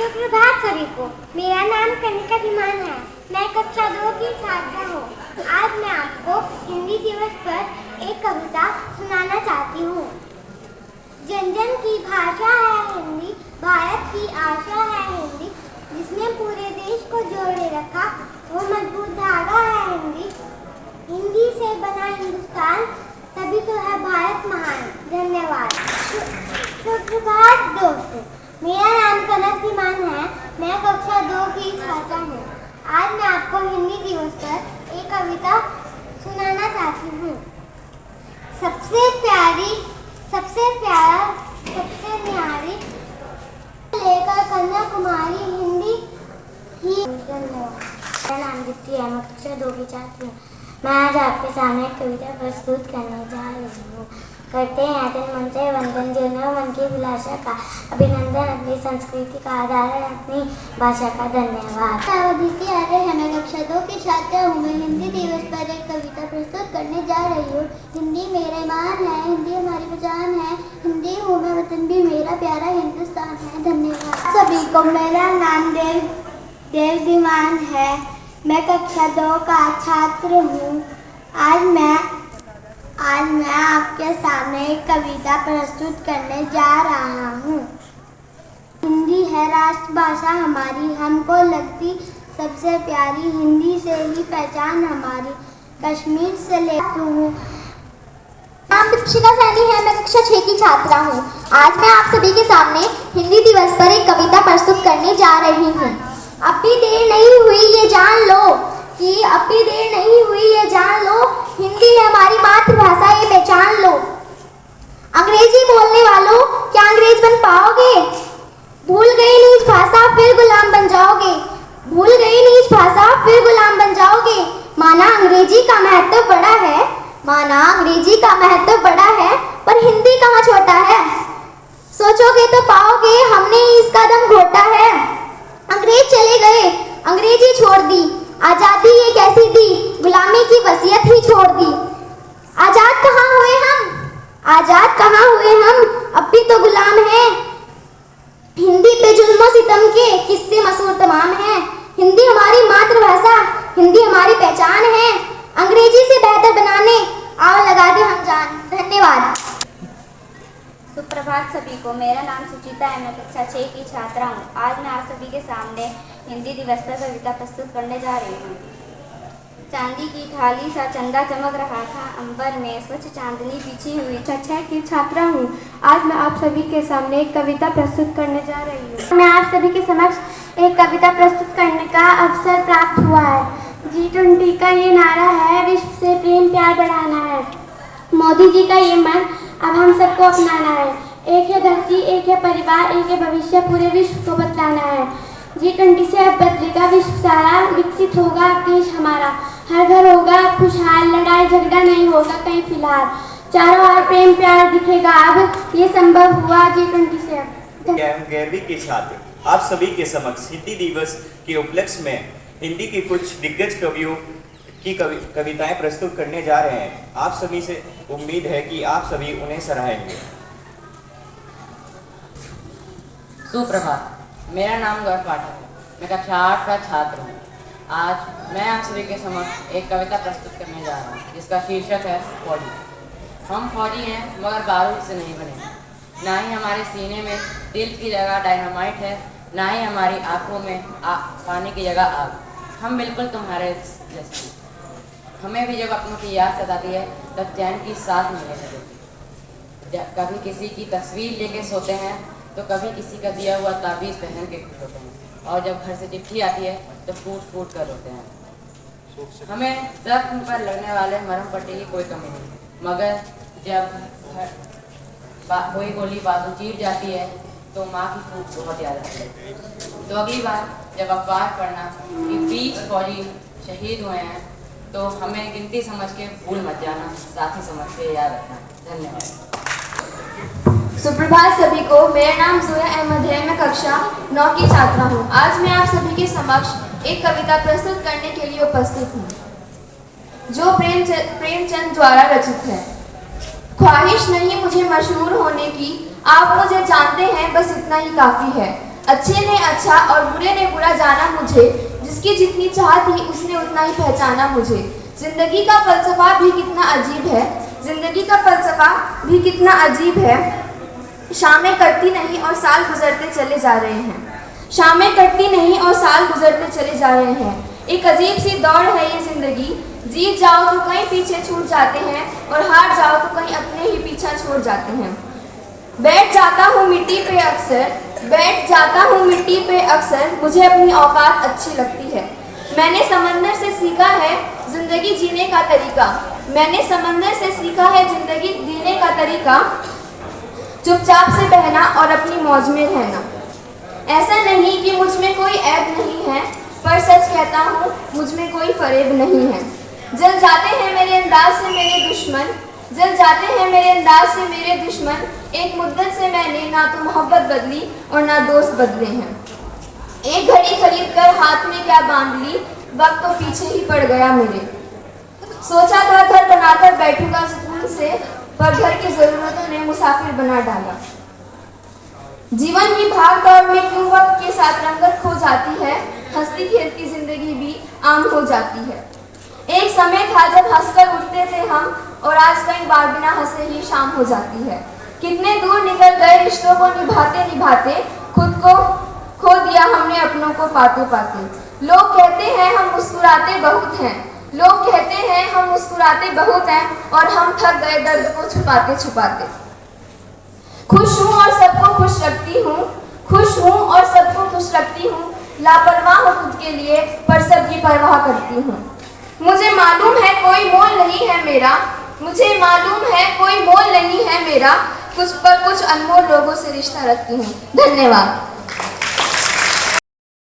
सुप्रभात सभी को। मेरा नाम कनिका धीमान है। मैं कक्षा 2 की छात्रा हूँ। आज मैं आपको हिंदी दिवस पर एक कविता सुनाना चाहती हूँ। जन जन की भाषा है हिंदी, भारत की आशा है हिंदी, जिसने पूरे देश को जोड़े रखा वो मजबूत धागा है हिंदी। हिंदी से बना हिंदुस्तान, तभी तो है भारत महान। धन्यवाद। सुप्रभात दोस्तों, मेरा नाम कनक धीमान है। मैं कक्षा 2 की छात्रा हूँ। आज मैं आपको हिंदी दिवस पर एक कविता सुनाना चाहती हूँ। सबसे प्यारी, सबसे प्यारा, सबसे न्यारी लेकर कन्याकुमारी हिंदी ही। धन्यवाद। मेरा नाम दीप्ति है। मैं कक्षा 2 की छात्र हूँ। मैं आज आपके सामने एक कविता प्रस्तुत करने जा रही हूँ। करते हैं तन मन से वंदन, जिन्होंने मन की अभिलाषा का अभिनंदन, अपनी संस्कृति का आधार है अपनी भाषा का। धन्यवाद। अदिति आर्य है। मैं कक्षा 2 की छात्रा हूँ। मैं हिंदी दिवस पर एक कविता प्रस्तुत करने जा रही हूँ। हिंदी मेरे मान है, हिंदी हमारी पहचान है, हिंदी हूँ मैं, वतन भी मेरा प्यारा हिंदुस्तान है। धन्यवाद। सभी को मेरा नाम देव धीमान है। मैं कक्षा 2 का छात्र हूँ। आज मैं आपके सामने एक कविता प्रस्तुत करने जा रहा हूँ। हिंदी है राष्ट्रभाषा हमारी, हमको लगती सबसे प्यारी, हिंदी से ही पहचान हमारी, कश्मीर से लेकर हूँ। नाम दीक्षिता सैनी है। मैं कक्षा 6 की छात्रा हूँ। आज मैं आप सभी के सामने हिंदी दिवस पर एक कविता प्रस्तुत करने जा रही हूँ। अब भी देर नहीं हुई ये जान लो, कि अब भी देर नहीं हुई ये जान लो, हिंदी है हमारी मातृभाषा ये पहचान लो। अंग्रेजी बोलने वालों क्या अंग्रेज बन पाओगे? भूल गई नीच भाषा फिर गुलाम बन जाओगे। भूल गई नीच भाषा फिर गुलाम बन जाओगे। माना अंग्रेजी का महत्व बड़ा है, माना अंग्रेजी का महत्व बड़ा है, पर हिंदी कहाँ छोटा है। सोचोगे तो पाओगे हमने इसका दम घोटा है। अंग्रेज चले गए, अंग्रेजी छोड़ दी, आजादी ये कैसी दी, गुलामी की वसीयत ही छोड़ दी। आजाद कहाँ हुए हम, आजाद कहाँ हुए हम, अब भी तो गुलाम हैं। हिंदी पे जुल्म सितम के किस्से मशहूर तमाम हैं। हिंदी हमारी मातृभाषा, हिंदी हमारी पहचान है, अंग्रेजी से बेहतर बनाने आओ लगा दे हम जान। धन्यवाद। सुप्रभात सभी को। मेरा नाम सुचिता है। मैं कक्षा 6 की छात्रा हूँ। आज मैं आप सभी के सामने हिंदी दिवस पर कविता प्रस्तुत करने जा रही हूँ। चांदी की थाली सा चंदा चमक रहा था अंबर में, स्वच्छ चांदनी बिछी हुई। कक्षा 6 की छात्रा हूँ। आज मैं आप सभी के सामने एक कविता प्रस्तुत करने जा रही हूँ। मैं आप सभी के समक्ष एक कविता प्रस्तुत करने का अवसर प्राप्त हुआ है। G20 का ये नारा है, विश्व से प्रेम प्यार बढ़ाना है। मोदी जी का ये मन अब हम सबको अपनाना है। एक है धरती, एक है परिवार, एक है भविष्य, पूरे विश्व को बतलाना है। G20 से अब बदलेगा विश्व सारा, विकसित होगा अब देश हमारा। हर घर होगा खुशहाल, लड़ाई झगड़ा नहीं होगा कहीं फिलहाल। चारों ओर प्रेम प्यार दिखेगा अब, ये संभव हुआ G20 से। 11वीं के छात्र आप सभी के समक्ष हिंदी दिवस के उपलक्ष्य में हिंदी के कुछ दिग्गज कवियों की कविताएं प्रस्तुत करने जा रहे हैं। आप सभी से उम्मीद है कि आप सभी उन्हें सराहेंगे। सुप्रभात। मेरा नाम गौरव पाठक है। मैं कक्षा 8 का छात्र हूँ। आज मैं आप सभी के समक्ष एक कविता प्रस्तुत करने जा रहा हूँ जिसका शीर्षक है फौजी। हम फौजी हैं मगर बारूद से नहीं बने, ना ही हमारे सीने में दिल की जगह डायनामाइट है, ना ही हमारी आंखों में पानी की जगह आग। हम बिल्कुल तुम्हारे जैसे। हमें भी जब अपनों की याद सताती है तब चैन की सांस नहीं लेने देती। कभी किसी की तस्वीर लेके सोते हैं तो कभी किसी का दिया हुआ ताबीज़ पहन के होते हैं, और जब घर से चिट्ठी आती है तो फूट फूट कर रोते हैं। हमें जख्म पर लगने वाले मरहम पट्टी की कोई कमी नहीं, मगर जब कोई गोली बाजू चीर जाती है तो माँ की फूट बहुत याद आती है। तो अगली बार जब अखबार पढ़ना कि 20 फौजी शहीद हुए हैं तो हमें गिनती समझ के भूल मत जाना, साथी समझ के याद रखना। धन्यवाद। सुप्रभात सभी को। मेरा नाम जोया अहमद है। मैं कक्षा 9 की छात्रा हूँ। आज मैं आप सभी के समक्ष एक कविता प्रस्तुत करने के लिए उपस्थित हूँ जो प्रेमचंद द्वारा रचित है। ख्वाहिश नहीं मुझे मशहूर होने की, आप मुझे जानते हैं बस इतना ही काफ़ी है। अच्छे ने अच्छा और बुरे ने बुरा जाना मुझे, जिसकी जितनी चाह थी उसने उतना ही पहचाना मुझे। जिंदगी का फलसफा भी कितना अजीब है, जिंदगी का फलसफा भी कितना अजीब है। शामें कटती नहीं और साल गुजरते चले जा रहे हैं, शामें कटती नहीं और साल गुजरते चले जा रहे हैं। एक अजीब सी दौड़ है ये जिंदगी, जीत जाओ तो कहीं पीछे छूट जाते हैं और हार जाओ तो कहीं अपने ही पीछा छोड़ जाते हैं। बैठ जाता हूँ मिट्टी पे अक्सर, बैठ जाता हूँ मिट्टी पे अक्सर, मुझे अपनी औकात अच्छी लगती है। मैंने समंदर से सीखा है जिंदगी जीने का तरीका, मैंने समंदर से सीखा है जिंदगी जीने का तरीका। चुपचाप से बहना और अपनी मौज में रहना। ऐसा नहीं कि मुझ में कोई ऐब नहीं है, पर सच कहता हूँ मुझ में कोई फरेब नहीं है। जल जाते हैं मेरे अंदाज से मेरे दुश्मन, जल जाते हैं मेरे अंदाज से मेरे दुश्मन। एक मुद्दत से मैंने ना तो मोहब्बत बदली और ना दोस्त बदले हैं। एक घड़ी खरीद कर हाथ में क्या बांध ली, वक्त तो पीछे ही पड़ गया मेरे। सोचा था घर बनाकर बैठूंगा सुकून से, पर घर की जरूरतों ने मुसाफिर बना डाला। जीवन की भाग दौड़ में क्यों वक्त के साथ रंगत खो जाती है, हंसती खेलती जिंदगी भी आम हो जाती है। एक समय था जब हंसकर उठते थे हम, और आज कई बार बिना हंसे ही शाम हो जाती है। कितने दूर निकल गए रिश्तों को निभाते निभाते, खुद को खो दिया हमने अपनों को पाते पाते। लोग कहते हैं हम मुस्कुराते बहुत हैं, लोग कहते हैं हम मुस्कुराते बहुत हैं, और हम थक गए दर्द को छुपाते छुपाते। खुश हूँ और सबको खुश रखती हूँ, खुश हूँ और सबको खुश रखती हूँ। लापरवाह हूँ खुद के लिए, पर सबकी परवाह करती हूँ। मुझे मालूम है कोई मोल नहीं है मेरा, मुझे मालूम है कोई मोल नहीं है मेरा। कुछ पर कुछ अनमोल लोगों से रिश्ता रखती हूँ। धन्यवाद।